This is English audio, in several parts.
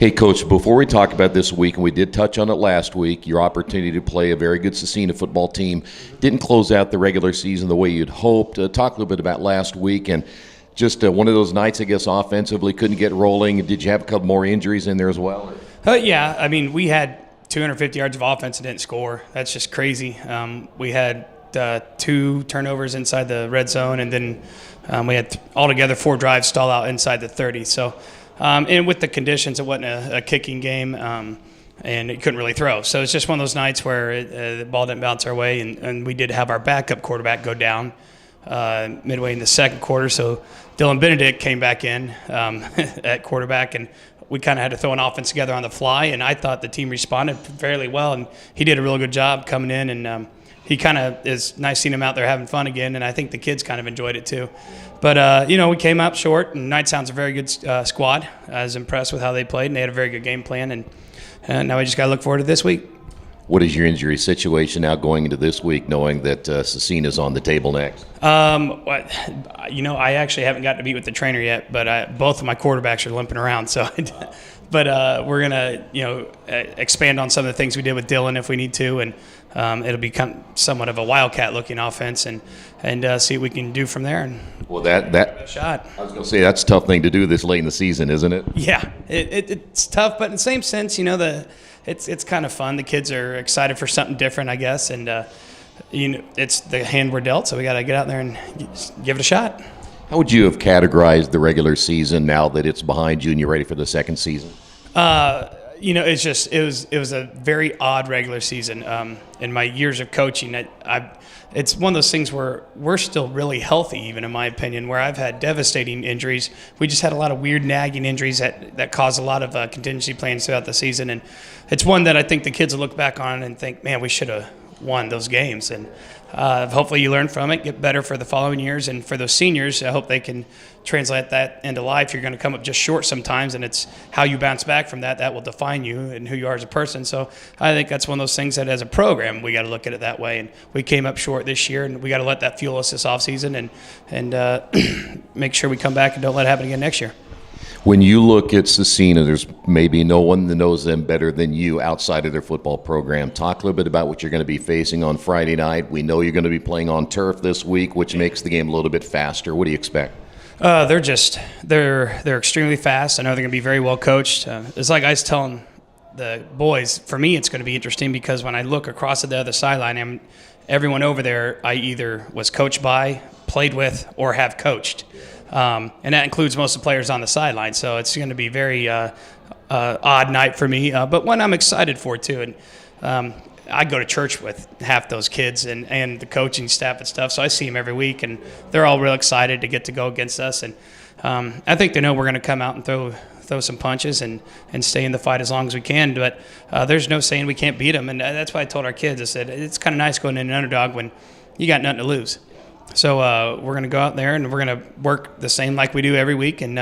Hey, Coach, before we talk about this week, and we did touch on it last week, your opportunity to play a very good SCECINA football team didn't close out the regular season the way you'd hoped. Talk a little bit about last week and just one of those nights, I guess, offensively, couldn't get rolling. Did you have a couple more injuries in there as well? Yeah, I mean, we had 250 yards of offense and didn't score. That's just crazy. We had 2 turnovers inside the red zone, and then we had altogether 4 drives stall out inside the 30. So, and with the conditions, it wasn't a kicking game, and it couldn't really throw. So it's just one of those nights where the ball didn't bounce our way, and we did have our backup quarterback go down midway in the second quarter. So Dylan Benedict came back in at quarterback, and we kind of had to throw an offense together on the fly, and I thought the team responded fairly well, and he did a really good job coming in, and he kind of is nice seeing him out there having fun again, and I think the kids kind of enjoyed it too. But, we came up short, and Night Sound's a very good squad. I was impressed with how they played, and they had a very good game plan, and now we just got to look forward to this week. What is your injury situation now going into this week, knowing that SCECINA's on the table next? I actually haven't got to meet with the trainer yet, but both of my quarterbacks are limping around. So, but we're gonna expand on some of the things we did with Dylan if we need to, and it'll become somewhat of a wildcat-looking offense, and see what we can do from there. And well, that shot. I was gonna say that's a tough thing to do this late in the season, isn't it? Yeah, it's tough, but in the same sense, it's kind of fun. The kids are excited for something different, I guess, and it's the hand we're dealt, so we got to get out there and give it a shot. How would you have categorized the regular season now that it's behind you and you're ready for the second season? It was a very odd regular season. In my years of coaching, it's one of those things where we're still really healthy, even in my opinion, where I've had devastating injuries. We just had a lot of weird nagging injuries that caused a lot of contingency plans throughout the season. And it's one that I think the kids will look back on and think, man, we should have won those games. And hopefully you learn from it, get better for the following years. And for those seniors, I hope they can translate that into life. You're going to come up just short sometimes, and it's how you bounce back from that will define you and who you are as a person. So I think that's one of those things that as a program, we got to look at it that way. And we came up short this year, and we got to let that fuel us this offseason and make sure we come back and don't let it happen again next year. When you look at SCECINA, there's maybe no one that knows them better than you outside of their football program. Talk a little bit about what you're going to be facing on Friday night. We know you're going to be playing on turf this week, which makes the game a little bit faster. What do you expect? They're extremely fast. I know they're going to be very well coached. It's like I was telling the boys, for me it's going to be interesting because when I look across at the other sideline, everyone over there I either was coached by, played with, or have coached. And that includes most of the players on the sideline. So it's going to be very odd night for me, but one I'm excited for too. And I go to church with half those kids and the coaching staff and stuff, so I see them every week, and they're all real excited to get to go against us. And I think they know we're going to come out and throw some punches and stay in the fight as long as we can. But there's no saying we can't beat them, and that's why I told our kids, I said, it's kind of nice going in an underdog when you got nothing to lose. So we're going to go out there and we're going to work the same like we do every week and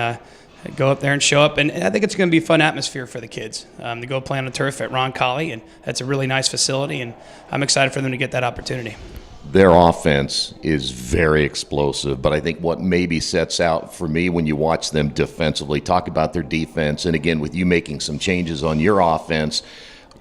go up there and show up. And I think it's going to be a fun atmosphere for the kids to go play on the turf at Ron Colley, and that's a really nice facility, and I'm excited for them to get that opportunity. Their offense is very explosive, but I think what maybe sets out for me when you watch them defensively, talk about their defense, and again, with you making some changes on your offense,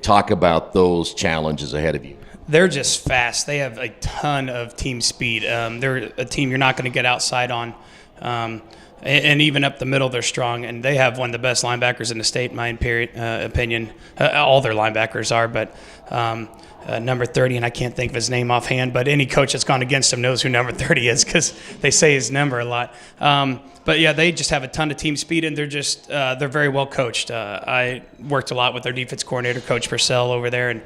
talk about those challenges ahead of you. They're just fast. They have a ton of team speed. They're a team you're not going to get outside on. And even up the middle, they're strong. And they have one of the best linebackers in the state, in my opinion. All their linebackers are, but number 30, and I can't think of his name offhand, but any coach that's gone against him knows who number 30 is because they say his number a lot. But yeah, they just have a ton of team speed, and they're very well coached. I worked a lot with their defense coordinator, Coach Purcell, over there, and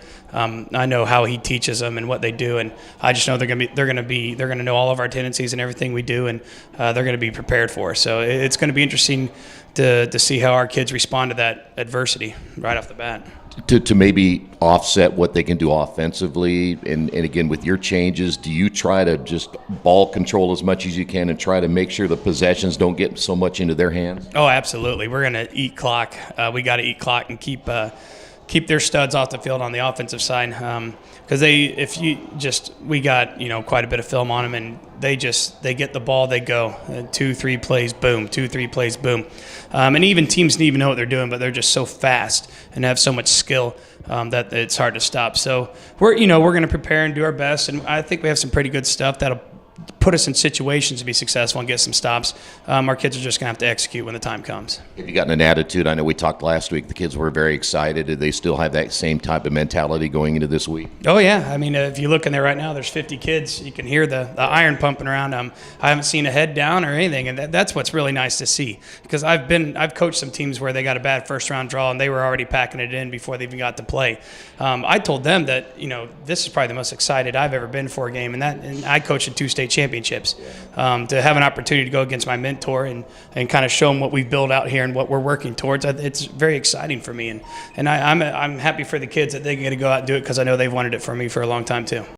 I know how he teaches them and what they do, and I just know they're going to know all of our tendencies and everything we do, and they're going to be prepared for us. So it's going to be interesting to see how our kids respond to that adversity right off the bat. To maybe offset what they can do offensively, and again, with your changes, do you try to just ball control as much as you can and try to make sure the possessions don't get so much into their hands? Oh, absolutely. We're going to eat clock. We got to eat clock and keep keep their studs off the field on the offensive side, because we got quite a bit of film on them, and they get the ball, they go 2-3 plays, boom, 2-3 plays, boom, and even teams didn't even know what they're doing, but they're just so fast and have so much skill that it's hard to stop. So we're going to prepare and do our best, and I think we have some pretty good stuff that'll put us in situations to be successful and get some stops. Our kids are just going to have to execute when the time comes. Have you gotten an attitude? I know we talked last week. The kids were very excited. Do they still have that same type of mentality going into this week? Oh, yeah. I mean, if you look in there right now, there's 50 kids. You can hear the iron pumping around. I haven't seen a head down or anything, and that's what's really nice to see. Because I've coached some teams where they got a bad first-round draw, and they were already packing it in before they even got to play. I told them that, this is probably the most excited I've ever been for a game, and I coached in 2 state championships. To have an opportunity to go against my mentor and kind of show them what we've built out here and what we're working towards, it's very exciting for me. And I'm happy for the kids that they get to go out and do it, because I know they've wanted it from me for a long time too.